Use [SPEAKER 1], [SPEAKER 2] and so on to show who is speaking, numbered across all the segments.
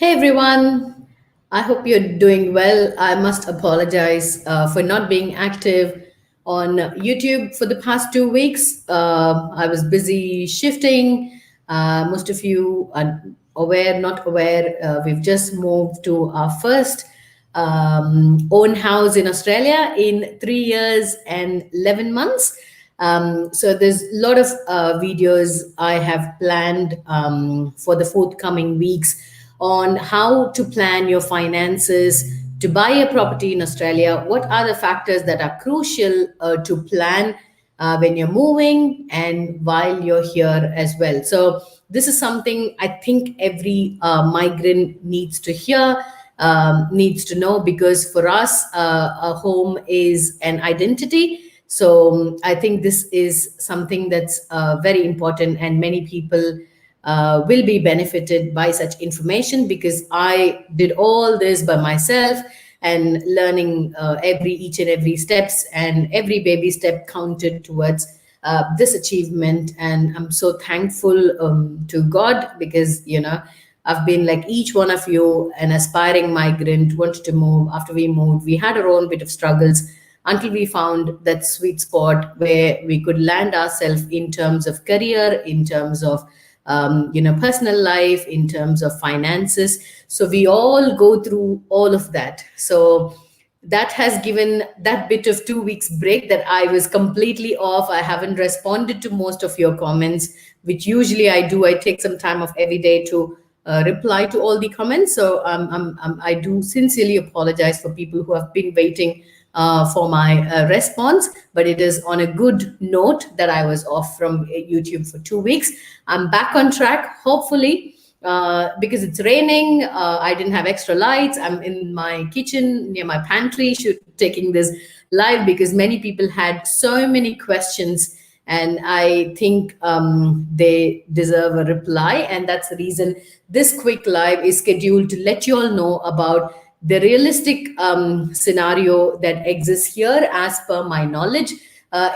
[SPEAKER 1] Hey everyone, I hope you're doing well. I must apologize for not being active on YouTube for the past 2 weeks. I was busy shifting. Most of you are aware, not aware, we've just moved to our first own house in Australia in 3 years and 11 months. So there's a lot of videos I have planned for the forthcoming weeks on how to plan your finances to buy a property in Australia. What are the factors that are crucial to plan when you're moving and while you're here as well? So this is something I think every migrant needs to hear, needs to know, because for us, a home is an identity. So I think this is something that's very important, and many people will be benefited by such information, because I did all this by myself and learning every each and every steps, and every baby step counted towards this achievement. And I'm so thankful to God, because I've been like each one of you, an aspiring migrant, wanted to move. After we moved, we had our own bit of struggles until we found that sweet spot where we could land ourselves in terms of career, in terms of personal life, in terms of finances. So we all go through all of that. So that has given that bit of 2 weeks break that I was completely off. I haven't responded to most of your comments, which usually I do. I take some time off every day to reply to all the comments. So I do sincerely apologize for people who have been waiting for my response, but it is on a good note that I was off from YouTube for 2 weeks. I'm back on track, hopefully, because it's raining. I didn't have extra lights. I'm in my kitchen near my pantry taking this live, because many people had so many questions, and I think they deserve a reply. And that's the reason this quick live is scheduled, to let you all know about the realistic scenario that exists here, as per my knowledge,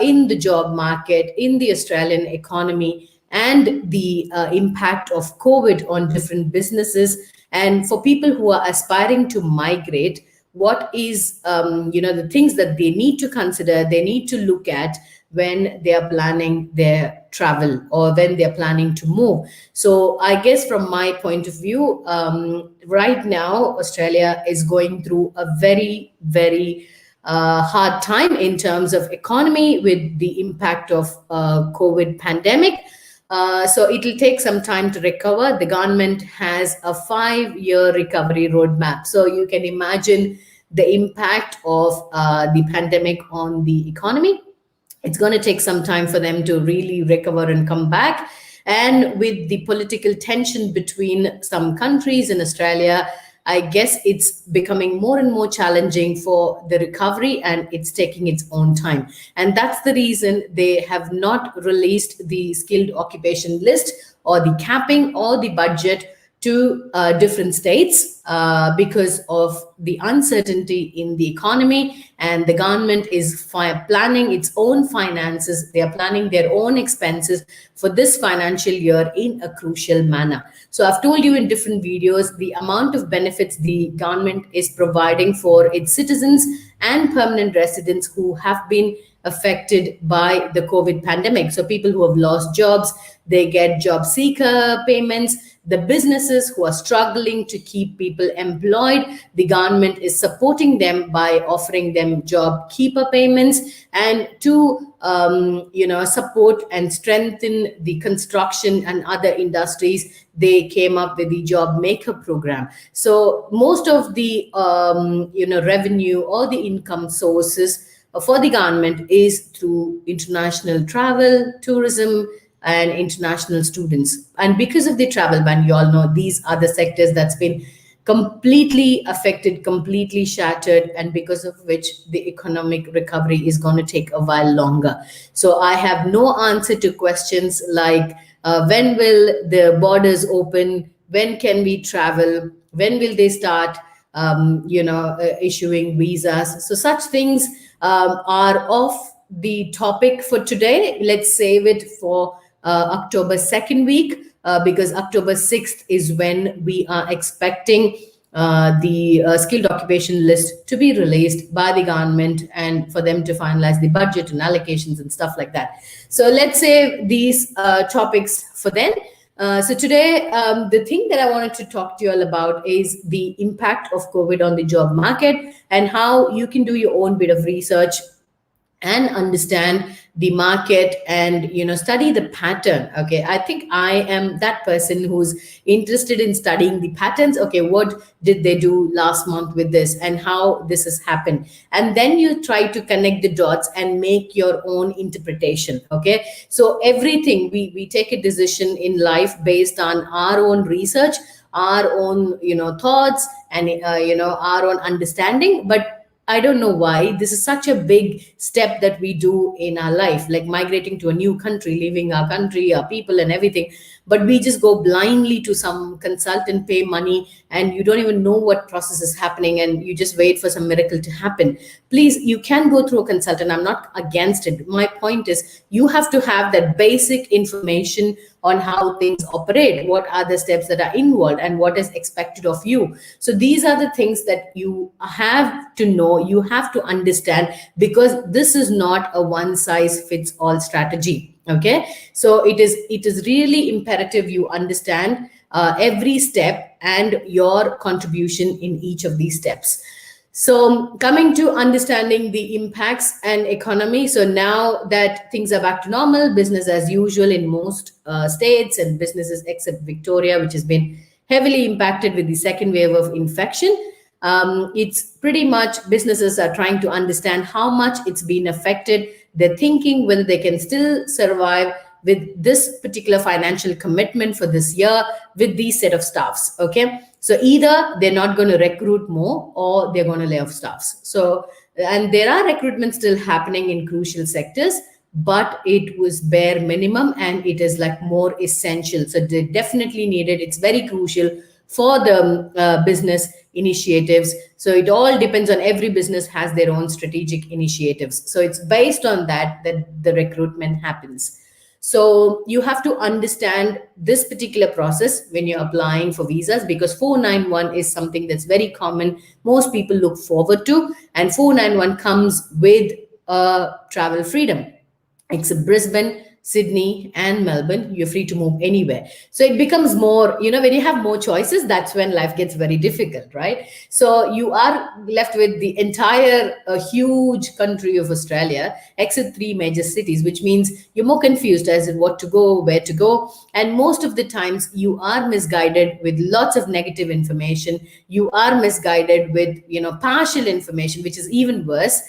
[SPEAKER 1] in the job market, in the Australian economy, and the impact of COVID on different businesses. And for people who are aspiring to migrate, what is the things that they need to consider, they need to look at when they are planning their travel, or when they're planning to move. So I guess from my point of view, right now Australia is going through a very, very hard time in terms of economy, with the impact of COVID pandemic. So it'll take some time to recover. The government has a 5-year recovery roadmap. So you can imagine the impact of the pandemic on the economy. It's going to take some time for them to really recover and come back. And with the political tension between some countries in Australia, I guess it's becoming more and more challenging for the recovery, and it's taking its own time. And that's the reason they have not released the skilled occupation list, or the capping, or the budget to different states, because of the uncertainty in the economy. And the government is planning its own finances. They are planning their own expenses for this financial year in a crucial manner. So I've told you in different videos the amount of benefits the government is providing for its citizens and permanent residents who have been affected by the COVID pandemic. So people who have lost jobs, they get job seeker payments. The businesses who are struggling to keep people employed, the government is supporting them by offering them job keeper payments. And to support and strengthen the construction and other industries, they came up with the job maker program. So most of the revenue, or the income sources for the government, is through international travel, tourism, and international students. And because of the travel ban, you all know these are the sectors that's been completely affected, completely shattered, and because of which the economic recovery is going to take a while longer. So I have no answer to questions like when will the borders open, when can we travel, when will they start issuing visas. So such things are off the topic for today. Let's save it for October second week, because October 6th is when we are expecting the skilled occupation list to be released by the government and for them to finalize the budget and allocations and stuff like that. So let's say these topics for then. So today, the thing that I wanted to talk to you all about is the impact of COVID on the job market and how you can do your own bit of research and understand the market and study the pattern. Okay, I think I am that person who's interested in studying the patterns. Okay, what did they do last month with this and how this has happened, and then you try to connect the dots and make your own interpretation. Okay, so everything we take a decision in life based on our own research, our own thoughts, and our own understanding. But I don't know why this is such a big step that we do in our life, like migrating to a new country, leaving our country, our people, and everything. But we just go blindly to some consultant, pay money, and you don't even know what process is happening, and you just wait for some miracle to happen. Please, you can go through a consultant. I'm not against it. My point is, you have to have that basic information on how things operate, what are the steps that are involved, and what is expected of you. So these are the things that you have to know, you have to understand, because this is not a one size fits all strategy. Okay, so it is really imperative you understand every step and your contribution in each of these steps. So coming to understanding the impacts and economy. So now that things are back to normal, business as usual in most states and businesses except Victoria, which has been heavily impacted with the second wave of infection. It's pretty much businesses are trying to understand how much it's been affected. They're thinking whether they can still survive with this particular financial commitment for this year with these set of staffs. Okay, so either they're not going to recruit more or they're going to lay off staffs. So, and there are recruitments still happening in crucial sectors, but it was bare minimum and it is like more essential. So they definitely need it. It's very crucial for the business initiatives. So it all depends on, every business has their own strategic initiatives. So it's based on that the recruitment happens. So you have to understand this particular process when you're applying for visas, because 491 is something that's very common. Most people look forward to, and 491 comes with travel freedom. Except Brisbane, Sydney, and Melbourne, you're free to move anywhere. So it becomes more, when you have more choices, that's when life gets very difficult, right? So you are left with the entire huge country of Australia, except 3 major cities, which means you're more confused as in what to go, where to go. And most of the times you are misguided with lots of negative information. You are misguided with, partial information, which is even worse.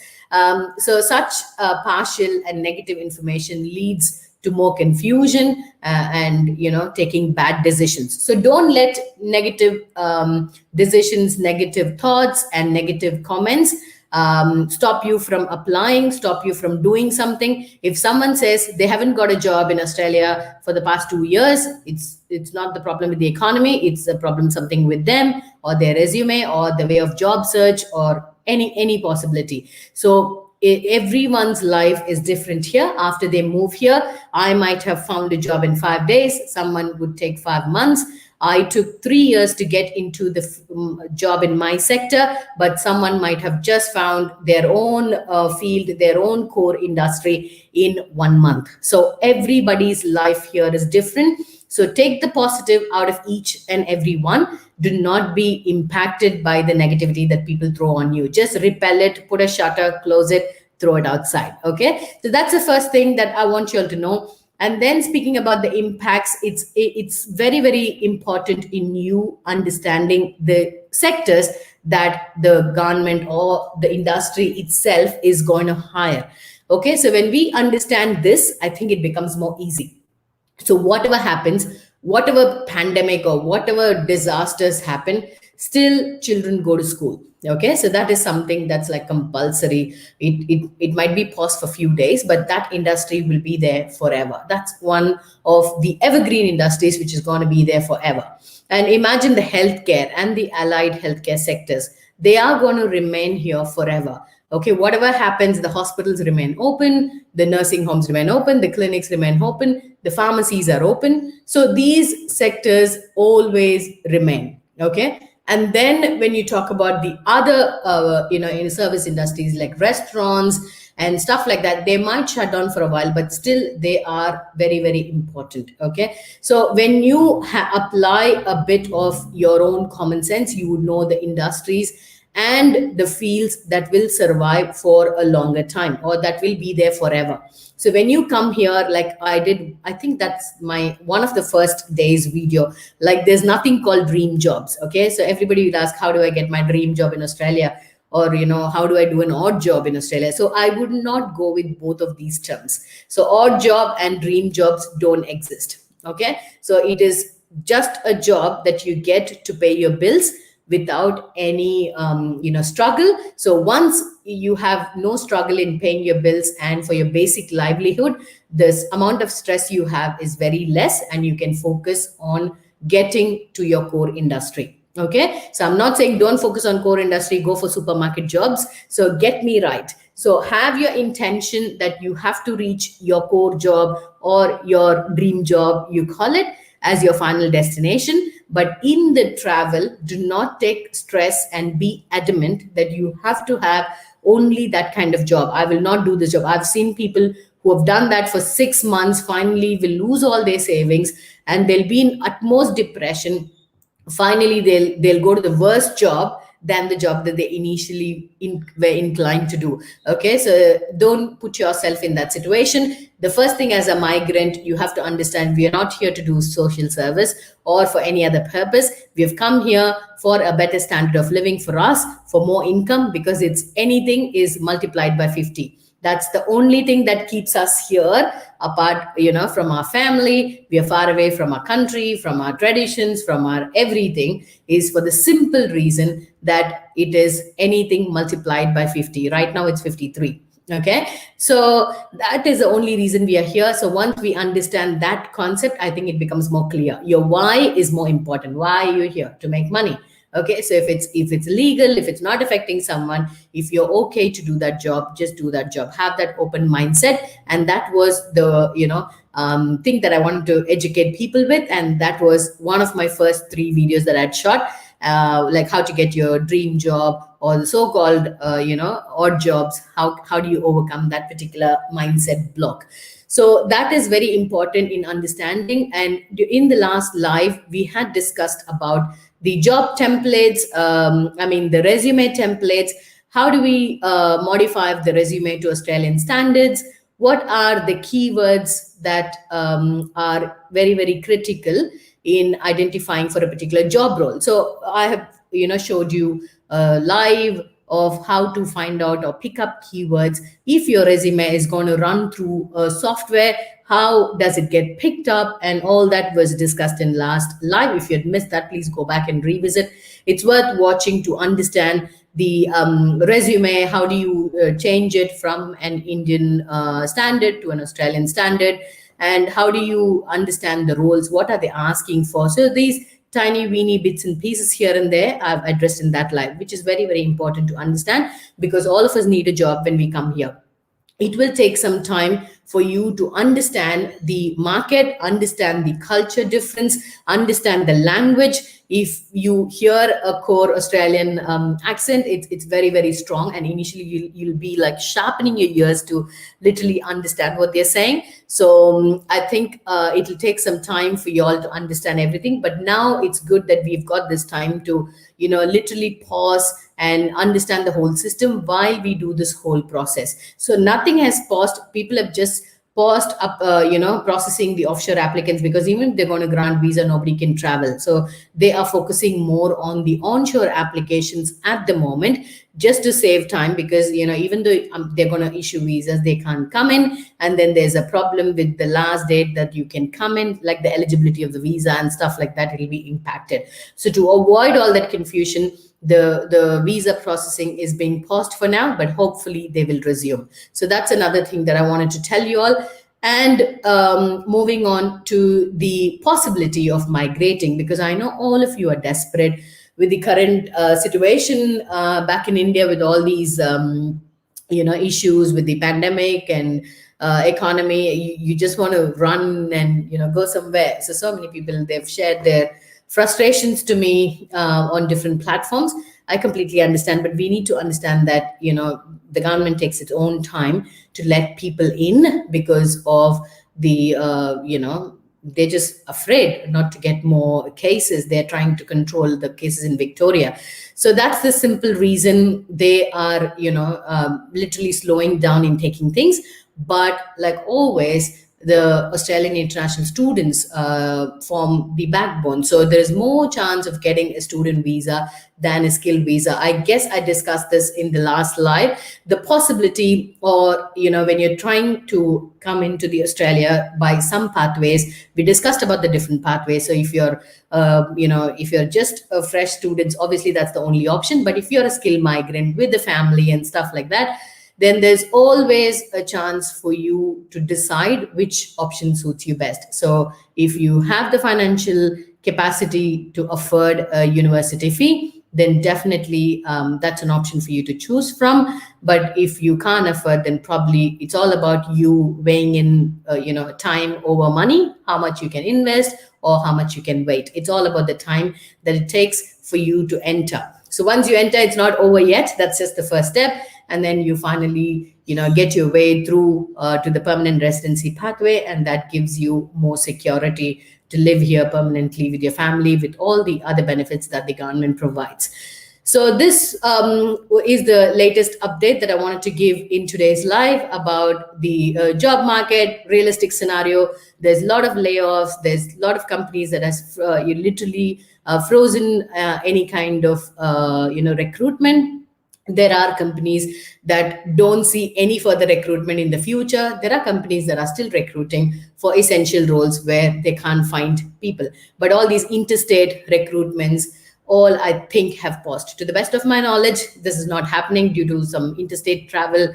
[SPEAKER 1] So such partial and negative information leads to more confusion and taking bad decisions. So don't let negative decisions, negative thoughts, and negative comments stop you from applying, stop you from doing something. If someone says they haven't got a job in Australia for the past 2 years, it's not the problem with the economy, it's a problem something with them or their resume or the way of job search or any possibility. So everyone's life is different here. After they move here, I might have found a job in 5 days. Someone would take 5 months. I took 3 years to get into the job in my sector, but someone might have just found their own field, their own core industry in 1 month. So everybody's life here is different. So take the positive out of each and every one. Do not be impacted by the negativity that people throw on you. Just repel it, put a shutter, close it, throw it outside. Okay. So that's the first thing that I want you all to know. And then speaking about the impacts, it's very, very important in you understanding the sectors that the government or the industry itself is going to hire. Okay. So when we understand this, I think it becomes more easy. So whatever happens, whatever pandemic or whatever disasters happen, still children go to school. Okay, so that is something that's like compulsory. It might be paused for a few days, but that industry will be there forever. That's one of the evergreen industries which is going to be there forever. And imagine the healthcare and the allied healthcare sectors. They are going to remain here forever. Okay, whatever happens, the hospitals remain open, the nursing homes remain open, the clinics remain open, the pharmacies are open. So these sectors always remain. Okay. And then when you talk about the other, in service industries like restaurants and stuff like that, they might shut down for a while, but still they are very, very important. Okay. So when you apply a bit of your own common sense, you would know the industries and the fields that will survive for a longer time or that will be there forever. So when you come here, like I did, I think that's my one of the first days video, like there's nothing called dream jobs. Okay, so everybody will ask, how do I get my dream job in Australia? Or how do I do an odd job in Australia? So I would not go with both of these terms. So odd job and dream jobs don't exist. Okay, so it is just a job that you get to pay your bills without any struggle. So once you have no struggle in paying your bills and for your basic livelihood, this amount of stress you have is very less and you can focus on getting to your core industry. Okay, so I'm not saying don't focus on core industry, go for supermarket jobs. So get me right. So have your intention that you have to reach your core job or your dream job, you call it, as your final destination. But in the travel, do not take stress and be adamant that you have to have only that kind of job. I will not do this job. I've seen people who have done that for 6 months, finally will lose all their savings and they'll be in utmost depression. Finally they'll go to the worst job than the job that they initially were inclined to do. Okay, so don't put yourself in that situation. The first thing, as a migrant, you have to understand we are not here to do social service or for any other purpose. We have come here for a better standard of living for us, for more income, because it's anything is multiplied by 50. That's the only thing that keeps us here apart, from our family. We are far away from our country, from our traditions, from our everything, is for the simple reason that it is anything multiplied by 50. Right now it's 53. Okay, so that is the only reason we are here. So once we understand that concept, I think it becomes more clear. Your why is more important. Why are you here? To make money. Okay, so if it's legal, if it's not affecting someone, if you're okay to do that job, just do that job. Have that open mindset. And that was the thing that I wanted to educate people with. And that was one of my first 3 videos that I'd shot, like how to get your dream job or the so-called odd jobs. How do you overcome that particular mindset block? So that is very important in understanding. And in the last live, we had discussed about the job templates, the resume templates. How do we modify the resume to Australian standards? What are the keywords that are very, very critical in identifying for a particular job role? So I have, showed you live of how to find out or pick up keywords. If your resume is going to run through a software, how does it get picked up? And all that was discussed in last live. If you had missed that, please go back and revisit. It's worth watching to understand the resume. How do you change it from an Indian standard to an Australian standard? And how do you understand the roles? What are they asking for? So these tiny weeny bits and pieces here and there I've addressed in that live, which is very, very important to understand, because all of us need a job when we come here. It will take some time for you to understand the market, understand the culture difference, understand the language. If you hear a core Australian accent, it's very, very strong. And initially you'll be like sharpening your ears to literally understand what they're saying. So I think it'll take some time for you all to understand everything. But now it's good that we've got this time to, literally pause and understand the whole system while we do this whole process. So nothing has paused. People have just paused up, processing the offshore applicants, because even if they're going to grant visa, nobody can travel. So they are focusing more on the onshore applications at the moment, just to save time, because, even though they're going to issue visas, they can't come in. And then there's a problem with the last date that you can come in, like the eligibility of the visa and stuff like that, it'll be impacted. So to avoid all that confusion, the visa processing is being paused for now, but hopefully they will resume. So that's another thing that I wanted to tell you all. And moving on to the possibility of migrating, because I know all of you are desperate with the current situation back in India, with all these issues with the pandemic and economy. You just want to run and go somewhere. So many people, they've shared their frustrations to me on different platforms. I completely understand, but we need to understand that the government takes its own time to let people in because of the they're just afraid not to get more cases. They're trying to control the cases in Victoria. So that's the simple reason they are, literally slowing down in taking things. But like always, the Australian international students form the backbone. So there is more chance of getting a student visa than a skilled visa. I guess I discussed this in the last live. The possibility, or when you're trying to come into the Australia by some pathways, we discussed about the different pathways. So if you're if you're just a fresh student, obviously that's the only option. But if you're a skilled migrant with a family and stuff like that, then there's always a chance for you to decide which option suits you best. So if you have the financial capacity to afford a university fee, then definitely that's an option for you to choose from. But if you can't afford, then probably it's all about you weighing in, time over money, how much you can invest or how much you can wait. It's all about the time that it takes for you to enter. So once you enter, it's not over yet. That's just the first step. And then you finally, get your way through to the permanent residency pathway. And that gives you more security to live here permanently with your family, with all the other benefits that the government provides. So this is the latest update that I wanted to give in today's live about the job market, realistic scenario. There's a lot of layoffs. There's a lot of companies that has you literally frozen any kind of recruitment. There are companies that don't see any further recruitment in the future. There are companies that are still recruiting for essential roles where they can't find people. But all these interstate recruitments, all I think have paused. To the best of my knowledge, this is not happening due to some interstate travel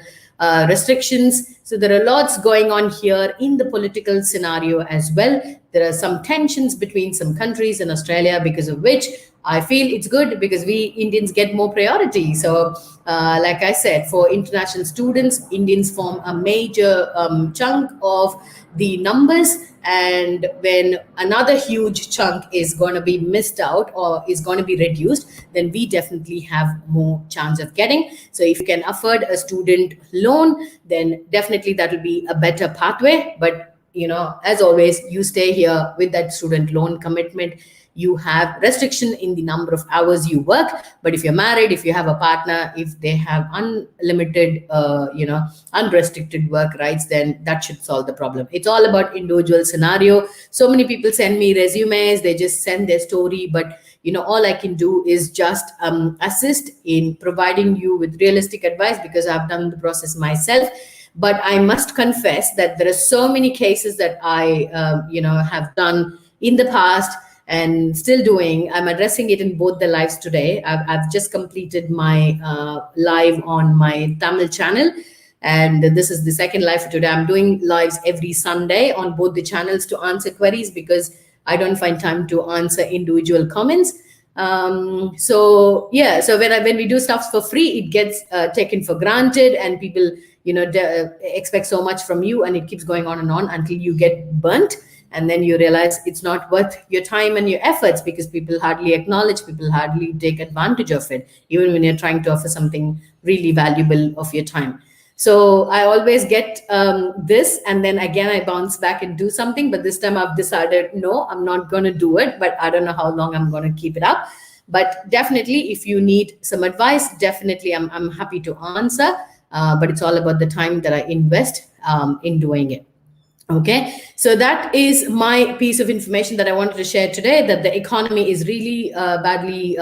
[SPEAKER 1] restrictions. So there are lots going on here in the political scenario as well. There are some tensions between some countries in Australia, because of which I feel it's good because we Indians get more priority. So, like I said, for international students, Indians form a major chunk of the numbers. And when another huge chunk is going to be missed out or is going to be reduced, then we definitely have more chance of getting. So if you can afford a student loan, then definitely that will be a better pathway. But as always, you stay here with that student loan commitment. You have restriction in the number of hours you work. But if you're married, if you have a partner, if they have unlimited, unrestricted work rights, then that should solve the problem. It's all about individual scenario. So many people send me resumes, they just send their story, but all I can do is just assist in providing you with realistic advice, because I've done the process myself. But I must confess that there are so many cases that I have done in the past and still doing. I'm addressing it in both the lives today. I've just completed my live on my Tamil channel, and this is the second live for today. I'm doing lives every Sunday on both the channels to answer queries, because I don't find time to answer individual comments. So when we do stuff for free, it gets taken for granted, and people expect so much from you, and it keeps going on and on until you get burnt. And then you realize it's not worth your time and your efforts, because people hardly acknowledge, people hardly take advantage of it, even when you're trying to offer something really valuable of your time. So I always get this, and then again, I bounce back and do something. But this time I've decided, no, I'm not going to do it, but I don't know how long I'm going to keep it up. But definitely, if you need some advice, definitely I'm happy to answer. But it's all about the time that I invest in doing it. Okay, so that is my piece of information that I wanted to share today, that the economy is really badly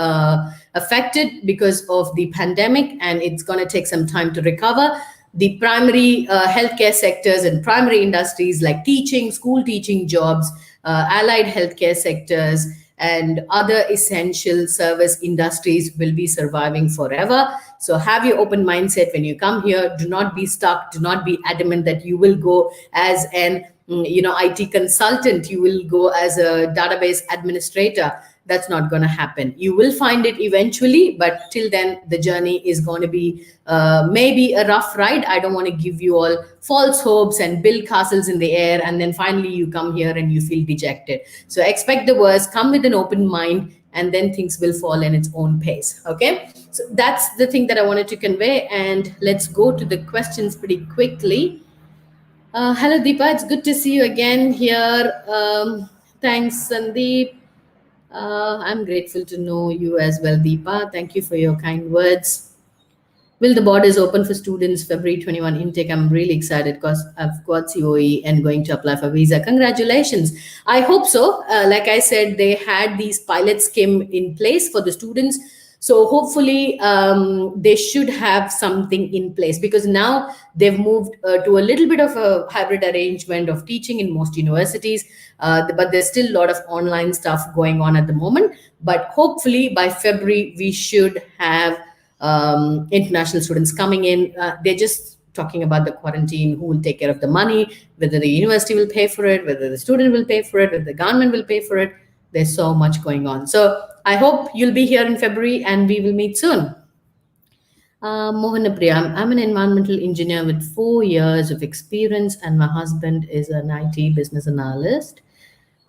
[SPEAKER 1] affected because of the pandemic, and it's going to take some time to recover. The primary healthcare sectors and primary industries like teaching, school teaching jobs, allied healthcare sectors, and other essential service industries will be surviving forever. So have your open mindset when you come here. Do not be stuck. Do not be adamant that you will go as an IT consultant. You will go as a database administrator. that's not going to happen. You will find it eventually, but till then, the journey is going to be maybe a rough ride. I don't want to give you all false hopes and build castles in the air, and then finally you come here and you feel dejected. So expect the worst, come with an open mind, and then things will fall in its own pace. Okay, so that's the thing that I wanted to convey. And let's go to the questions pretty quickly. Hello, Deepa. It's good to see you again here. Thanks, Sandeep. I'm grateful to know you as well, Deepa. Thank you for your kind words. Will the borders open for students February 21 intake? I'm really excited because I've got COE and going to apply for visa. Congratulations. I hope so. Like I said, they had these pilot scheme in place for the students. So hopefully they should have something in place, because now they've moved to a little bit of a hybrid arrangement of teaching in most universities. But there's still a lot of online stuff going on at the moment. But hopefully by February, we should have international students coming in. They're just talking about the quarantine, who will take care of the money, whether the university will pay for it, whether the student will pay for it, whether the government will pay for it. There's so much going on. So I hope you'll be here in February and we will meet soon. Mohanapriya, I'm an environmental engineer with 4 years of experience, and my husband is an IT business analyst.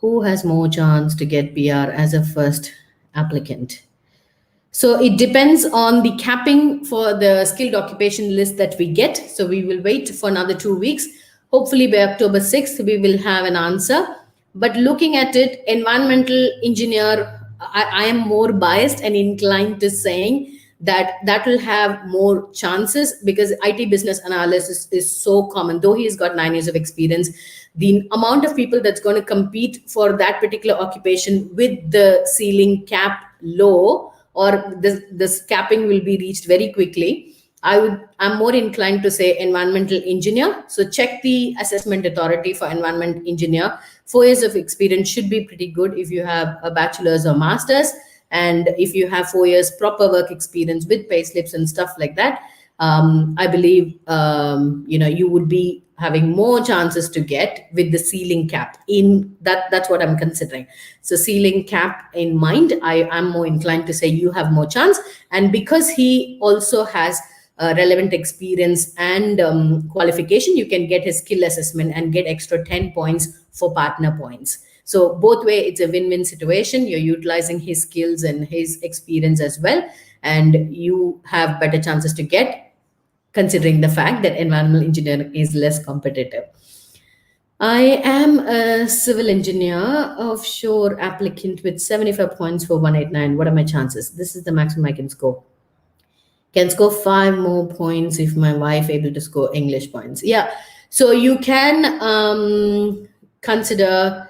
[SPEAKER 1] Who has more chance to get PR as a first applicant? So it depends on the capping for the skilled occupation list that we get. So we will wait for another 2 weeks. Hopefully by October 6th, we will have an answer. But looking at it, environmental engineer, I am more biased and inclined to saying that will have more chances, because IT business analysis is so common. Though he's got 9 years of experience, the amount of people that's going to compete for that particular occupation with the ceiling cap low, or this capping will be reached very quickly, I'm more inclined to say environmental engineer. So check the assessment authority for environment engineer. 4 years of experience should be pretty good if you have a bachelor's or master's, and if you have 4 years proper work experience with pay slips and stuff like that, I believe you would be having more chances to get with the ceiling cap in that's what I'm considering. So ceiling cap in mind, I'm more inclined to say you have more chance. And because he also has relevant experience and qualification, you can get his skill assessment and get extra 10 points for partner points. So both way, it's a win-win situation. You're utilizing his skills and his experience as well, and you have better chances to get, considering the fact that environmental engineering is less competitive. I am a civil engineer, offshore applicant with 75 points for 189. What are my chances? This is the maximum I can score. Can score 5 more points if my wife able to score English points. Yeah, so you can consider,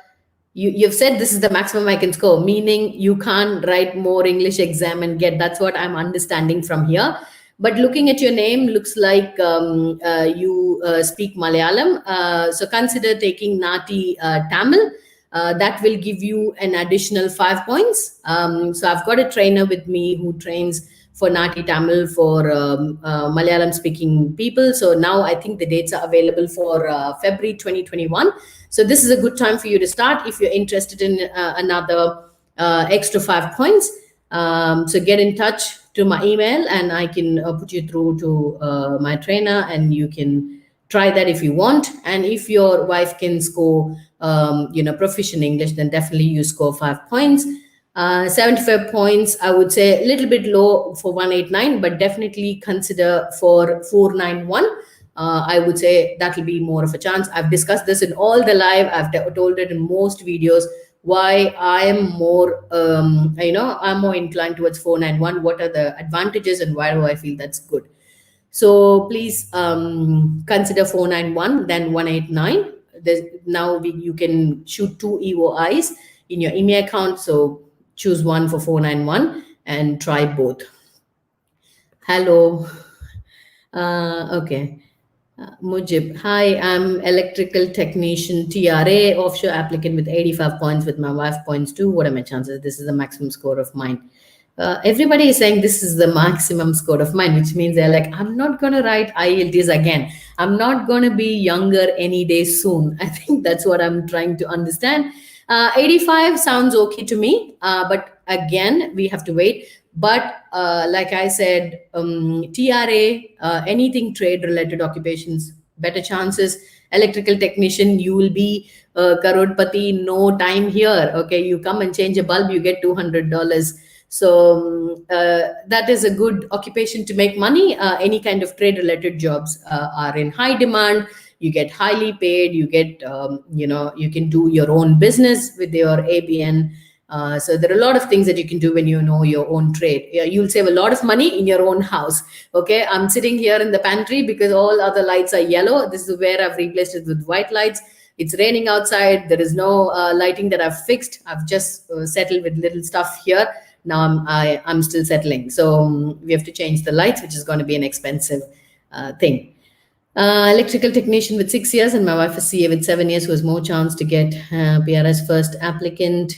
[SPEAKER 1] you've said this is the maximum I can score, meaning you can't write more English exam and get, that's what I'm understanding from here. But looking at your name, looks like you speak Malayalam. So consider taking NAATI Tamil. That will give you an additional 5 points. So I've got a trainer with me who trains for NAATI Tamil for Malayalam speaking people. So now I think the dates are available for February 2021. So this is a good time for you to start if you're interested in another extra 5 points. So get in touch to my email and I can put you through to my trainer, and you can try that if you want. And if your wife can score proficient English, then definitely you score 5 points. 75 points, I would say a little bit low for 189, but definitely consider for 491. I would say that will be more of a chance. I've discussed this in all the live. I've told it in most videos why I am more, I'm more inclined towards 491. What are the advantages and why do I feel that's good? So please consider 491, then 189. Now you can shoot 2 EOIs in your email account. So choose one for 491 and try both. Hello. Okay. Mujib, hi, I'm electrical technician, TRA, offshore applicant with 85 points with my wife points too. What are my chances? This is the maximum score of mine. Everybody is saying this is the maximum score of mine, which means they're like, I'm not going to write IELTS again. I'm not going to be younger any day soon. I think that's what I'm trying to understand. 85 sounds okay to me, but again, we have to wait. But like I said, TRA, anything trade related occupations, better chances. Electrical technician, you will be karodpati, no time here. Okay, you come and change a bulb, you get $200. So that is a good occupation to make money. Any kind of trade related jobs are in high demand. You get highly paid. You get you can do your own business with your ABN. So there are a lot of things that you can do when you know your own trade. Yeah, you'll save a lot of money in your own house. Okay, I'm sitting here in the pantry because all other lights are yellow. This is where I've replaced it with white lights. It's raining outside. There is no lighting that I've fixed. I've just settled with little stuff here. Now I'm still settling. So we have to change the lights, which is going to be an expensive thing. Electrical technician with 6 years, and my wife is CA with 7 years, who has more chance to get PRS first applicant.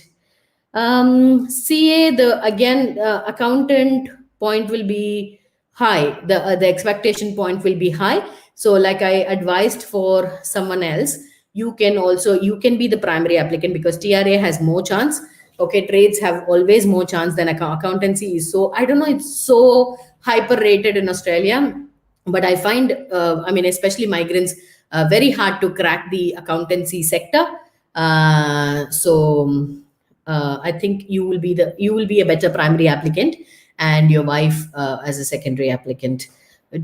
[SPEAKER 1] CA, the again accountant point will be high. The expectation point will be high. So, like I advised for someone else, you can be the primary applicant because TRA has more chance. Okay, trades have always more chance than accountancy is. So I don't know. It's so hyper rated in Australia, but I find I mean, especially migrants, very hard to crack the accountancy sector. I think you will be a better primary applicant, and your wife as a secondary applicant,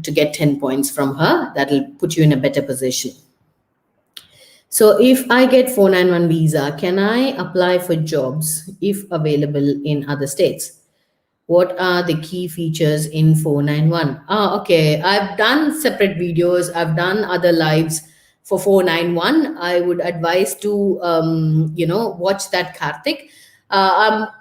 [SPEAKER 1] to get 10 points from her. That'll put you in a better position. So if I get 491 visa, can I apply for jobs if available in other states? What are the key features in 491? Okay, I've done separate videos, I've done other lives for 491. I would advise to watch that, Karthik.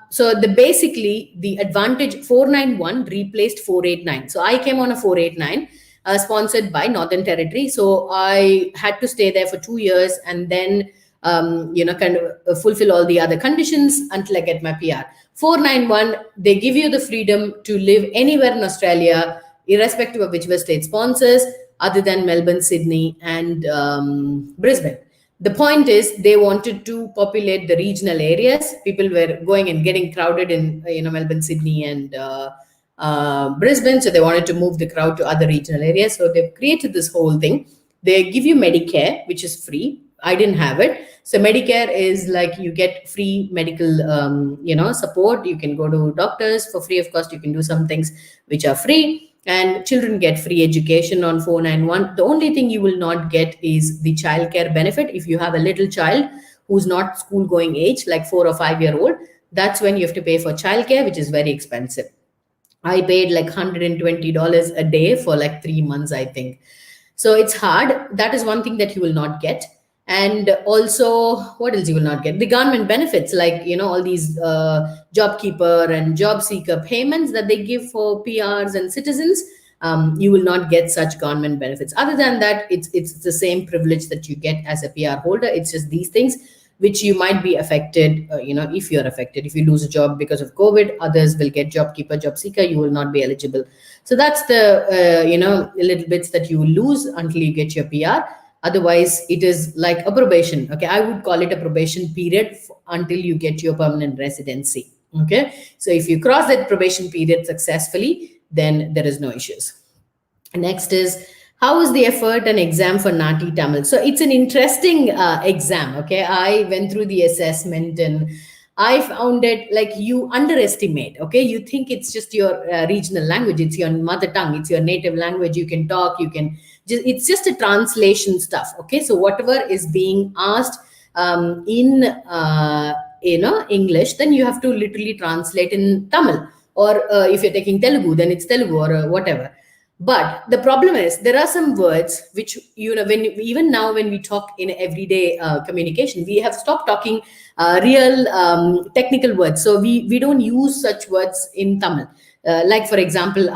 [SPEAKER 1] So basically the advantage, 491 replaced 489. So I came on a 489, sponsored by Northern Territory. So I had to stay there for 2 years and then kind of fulfill all the other conditions until I get my PR. 491, they give you the freedom to live anywhere in Australia, irrespective of whichever state sponsors, other than Melbourne, Sydney, and Brisbane. The point is, they wanted to populate the regional areas. People were going and getting crowded in Melbourne, Sydney, and Brisbane. So they wanted to move the crowd to other regional areas. So they've created this whole thing. They give you Medicare, which is free. I didn't have it. So Medicare is like you get free medical, support. You can go to doctors for free of cost. You can do some things which are free, and children get free education on 491. The only thing you will not get is the childcare benefit. If you have a little child who's not school going age, like 4 or 5 year old, that's when you have to pay for childcare, which is very expensive. I paid like $120 a day for like 3 months, I think. So it's hard. That is one thing that you will not get. And also, what else you will not get? The government benefits, like, all these job keeper and job seeker payments that they give for PRs and citizens. You will not get such government benefits. Other than that, it's the same privilege that you get as a PR holder. It's just these things which you might be affected, if you're affected. If you lose a job because of COVID, others will get job keeper, job seeker. You will not be eligible. So that's the, little bits that you will lose until you get your PR. Otherwise, it is like a probation. Okay, I would call it a probation period until you get your permanent residency. Okay, so if you cross that probation period successfully, then there is no issues. Next is, how was the effort and exam for NAATI Tamil? So it's an interesting exam. Okay, I went through the assessment and I found it like you underestimate. Okay, you think it's just your regional language, it's your mother tongue, it's your native language. You can talk, you can it's just a translation stuff. Okay, so whatever is being asked in English, then you have to literally translate in Tamil, or if you're taking Telugu, then it's Telugu or whatever. But the problem is there are some words which, when even now when we talk in everyday communication, we have stopped talking real technical words. So we don't use such words in Tamil. Like, for example,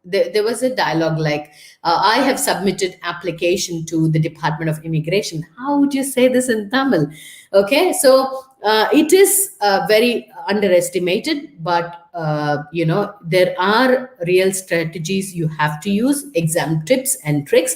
[SPEAKER 1] there was a dialogue like, I have submitted application to the Department of Immigration. How would you say this in Tamil? Okay, so it is very underestimated, but there are real strategies you have to use, exam tips and tricks.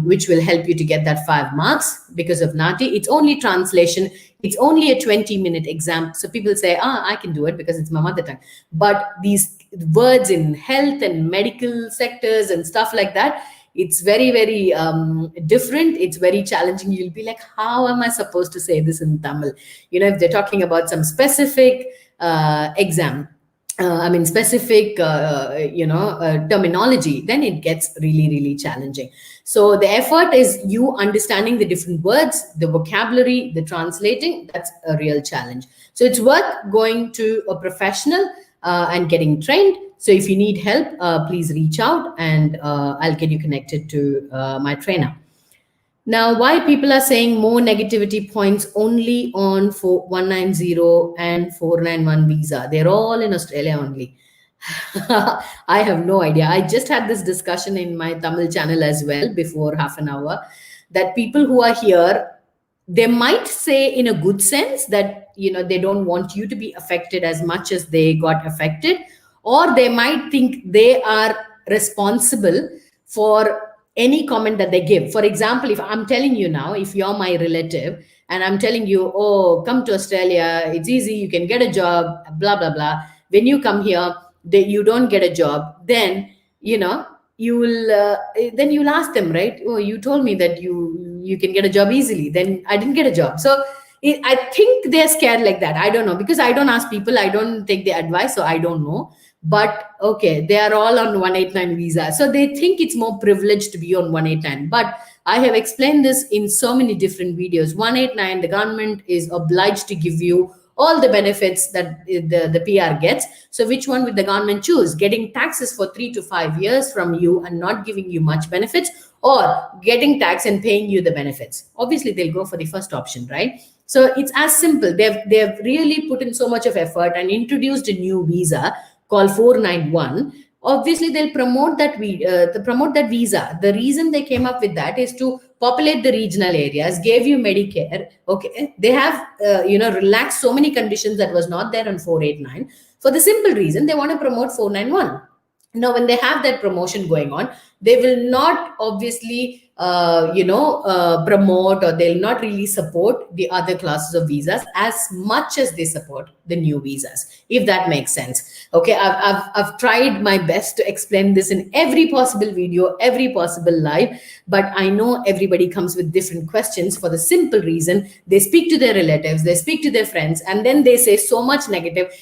[SPEAKER 1] which will help you to get that 5 marks because of NAATI. It's only translation. It's only a 20-minute exam. So people say, I can do it because it's my mother tongue. But these words in health and medical sectors and stuff like that, it's very, very different. It's very challenging. You'll be like, how am I supposed to say this in Tamil? If they're talking about some specific exam, specific, terminology, then it gets really, really challenging. So the effort is you understanding the different words, the vocabulary, the translating. That's a real challenge. So it's worth going to a professional and getting trained. So if you need help, please reach out, and I'll get you connected to my trainer. Now, why people are saying more negativity points only on 190 and 491 visa? They're all in Australia only. I have no idea. I just had this discussion in my Tamil channel as well before half an hour, that people who are here, they might say in a good sense that they don't want you to be affected as much as they got affected, or they might think they are responsible for any comment that they give. For example, if I'm telling you now, if you're my relative and I'm telling you, oh, come to Australia, it's easy, you can get a job, blah blah blah, when you come here, you don't get a job, then you will then you'll ask them, right? Oh, you told me that you can get a job easily, then I didn't get a job. So I think they're scared like that. I don't know, because I don't ask people, I don't take their advice, so I don't know. But okay, they are all on 189 visa, so they think it's more privileged to be on 189. But I have explained this in so many different videos. 189, the government is obliged to give you all the benefits that the PR gets. So which one would the government choose? Getting taxes for 3 to 5 years from you and not giving you much benefits, or getting tax and paying you the benefits? Obviously, they'll go for the first option, right? So it's as simple. They've really put in so much of effort and introduced a new visa called 491. Obviously, they'll promote that visa. The reason they came up with that is to populate the regional areas, gave you Medicare. Okay, they have relaxed so many conditions that was not there on 489 for the simple reason they want to promote 491. Now, when they have that promotion going on, they will not obviously promote, or they'll not really support the other classes of visas as much as they support the new visas, if that makes sense. Okay, I've tried my best to explain this in every possible video, every possible live, but I know everybody comes with different questions for the simple reason they speak to their relatives, they speak to their friends, and then they say so much negative.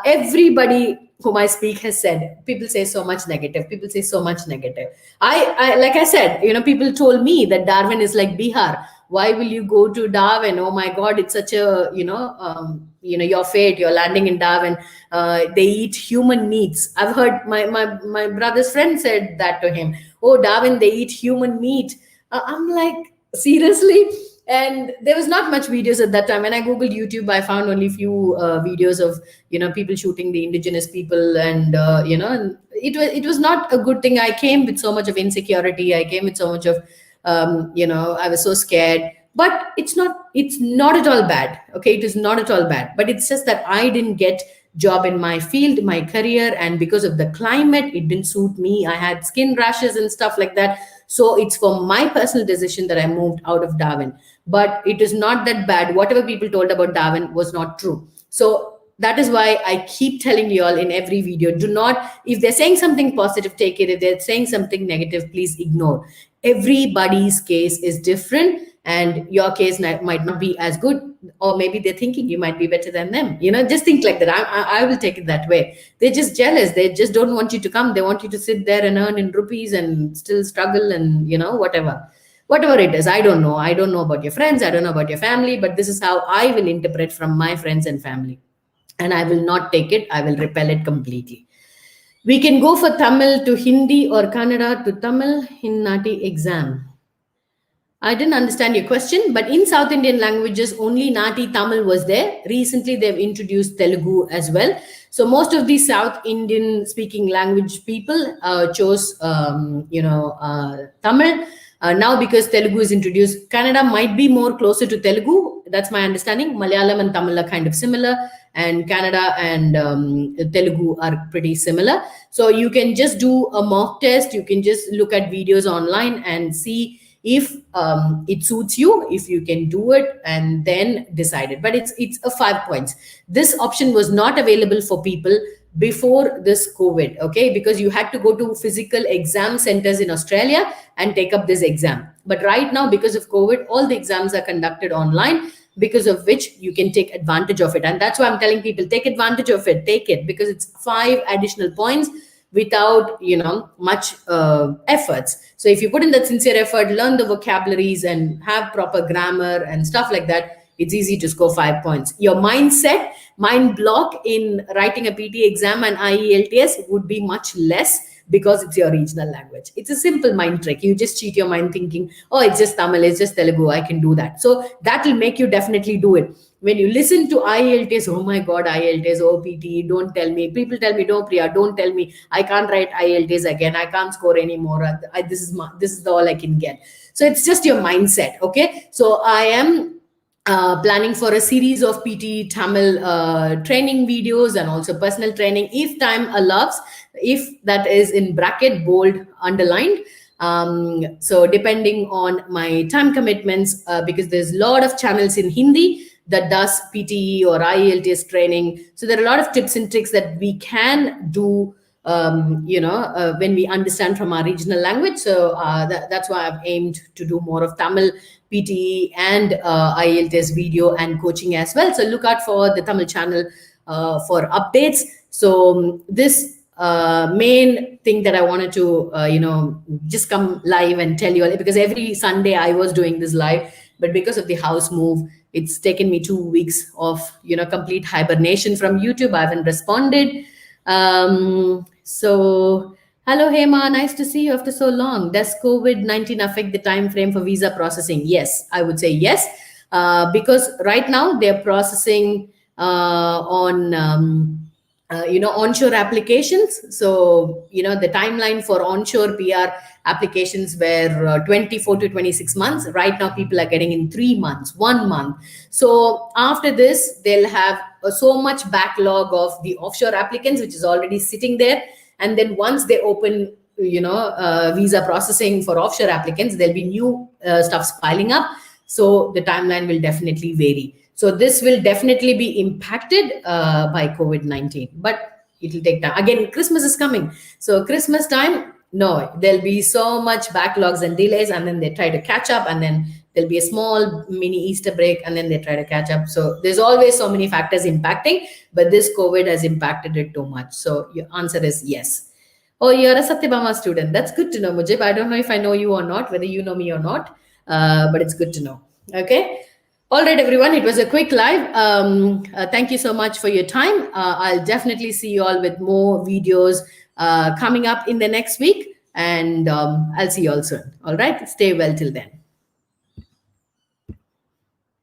[SPEAKER 1] Everybody whom I speak has said, people say so much negative. People say so much negative. I like I said, people told me that Darwin is like Bihar. Why will you go to Darwin? Oh my God, it's such a, your fate. You're landing in Darwin. They eat human meats. I've heard my brother's friend said that to him. Oh, Darwin, they eat human meat. I'm like, seriously? And there was not much videos at that time. When I googled YouTube, I found only few videos of people shooting the indigenous people, and it was not a good thing. I came with so much of insecurity. I came with so much of I was so scared. But it's not at all bad. Okay, it is not at all bad. But it's just that I didn't get job in my field, my career, and because of the climate, it didn't suit me. I had skin rashes and stuff like that. So it's for my personal decision that I moved out of Darwin. But it is not that bad. Whatever people told about Darwin was not true. So that is why I keep telling you all in every video, do not, if they're saying something positive, take it. If they're saying something negative, please ignore. Everybody's case is different, and your case might not be as good, or maybe they're thinking you might be better than them. Just think like that. I will take it that way. They're just jealous. They just don't want you to come. They want you to sit there and earn in rupees and still struggle, and whatever it is. I don't know about your friends, I don't know about your family, but this is how I will interpret from my friends and family, and I will not take it. I will repel it completely. We can go for Tamil to Hindi or Kannada to Tamil in NAATI exam. I didn't understand your question, but in South Indian languages, only NAATI Tamil was there. Recently, they've introduced Telugu as well. So most of the South Indian speaking language people chose, Tamil. Now, because Telugu is introduced, Kannada might be more closer to Telugu. That's my understanding. Malayalam and Tamil are kind of similar, and Kannada and Telugu are pretty similar. So you can just do a mock test. You can just look at videos online and see if it suits you, if you can do it, and then decide it. But it's a 5 points. This option was not available for people before this COVID, okay, because you had to go to physical exam centers in Australia and take up this exam. But right now, because of COVID, all the exams are conducted online, because of which you can take advantage of it. And that's why I'm telling people, take advantage of it, take it, because it's 5 additional points without much efforts. So if you put in that sincere effort, learn the vocabularies and have proper grammar and stuff like that, it's easy to score 5 points. Your mindset, mind block in writing a PT exam and IELTS would be much less, because it's your regional language. It's a simple mind trick. You just cheat your mind thinking, oh, it's just Tamil, it's just Telugu, I can do that. So that will make you definitely do it. When you listen to IELTS, oh my God, IELTS, OPT, don't tell me. People tell me, no, Priya, don't tell me. I can't write IELTS again. I can't score anymore. This is all I can get. So it's just your mindset, okay? So I am planning for a series of PT Tamil training videos and also personal training, if time allows, if that is in bracket, bold, underlined. So depending on my time commitments, because there's a lot of channels in Hindi that does PTE or IELTS training. So there are a lot of tips and tricks that we can do when we understand from our regional language. So that's why I've aimed to do more of Tamil PTE and IELTS video and coaching as well. So look out for the Tamil channel for updates. So this main thing that I wanted to just come live and tell you all, because every Sunday I was doing this live, but because of the house move, it's taken me 2 weeks of complete hibernation from YouTube. I haven't responded. So hello Hema, nice to see you after so long. Does COVID-19 affect the time frame for visa processing? Yes, I would say yes, because right now they're processing on onshore applications. So the timeline for onshore PR applications were 24 to 26 months. Right now people are getting in 3 months, 1 month. So after this they'll have so much backlog of the offshore applicants, which is already sitting there. And then once they open visa processing for offshore applicants, there'll be new stuffs piling up. So the timeline will definitely vary. So this will definitely be impacted by COVID-19, but it will take time. Again, Christmas is coming. So Christmas time, no, there'll be so much backlogs and delays, and then they try to catch up, and then there'll be a small mini Easter break, and then they try to catch up. So there's always so many factors impacting, but this COVID has impacted it too much. So your answer is yes. Oh, you're a Satyabama student. That's good to know, Mujib. I don't know if I know you or not, whether you know me or not, but it's good to know. Okay. All right, everyone. It was a quick live. Thank you so much for your time. I'll definitely see you all with more videos coming up in the next week. And I'll see you all soon. All right. Stay well till then.